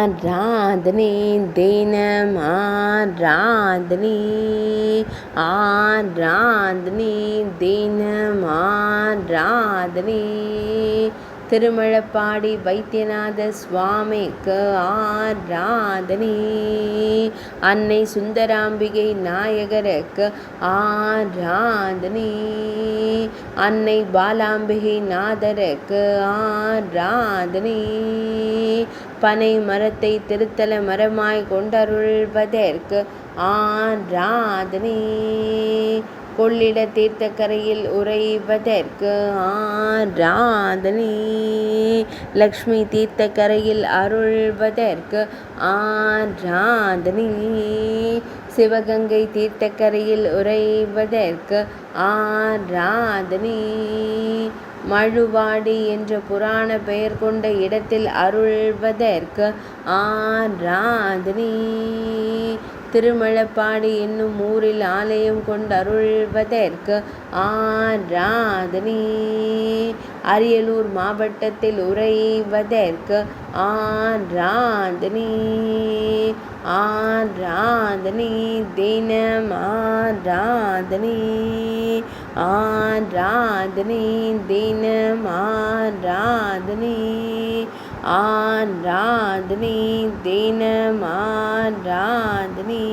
ஆராதனை தினம் ஆராதனை ஆராதனை தினம் ஆராதனை திருமழப்பாடி வைத்தியநாத சுவாமிக்கு ஆராதனை அன்னை சுந்தராம்பிகை நாயகருக்கு ஆராதனை அன்னை பாலாம்பிகை நாதருக்கு ஆராதனை பனை மரத்தை திருத்தல மரமாய் கொண்டருள்வதற்கு ஆராதனை கொள்ளிட தீர்த்தக்கரையில் உறைவதற்கு ஆராதனை லக்ஷ்மி தீர்த்தக்கரையில் அருள்வதற்கு ஆராதனை சிவகங்கை தீர்த்தக்கரையில் உறைவதற்கு ஆராதனை மழுவாடி என்ற புராண பெயர் கொண்ட இடத்தில் அருள்வதற்கு ஆராதனை திருமழப்பாடி என்னும் ஊரில் ஆலயம் கொண்டு அருள்வதற்கு ஆராதனை அரியலூர் மாவட்டத்தில் உறைவதற்கு ஆராதனை ஆராதனை தினம் ஆராதனை ஆராதனை தினம் ஆராதனை ஆராதனை தினம் ஆராதனை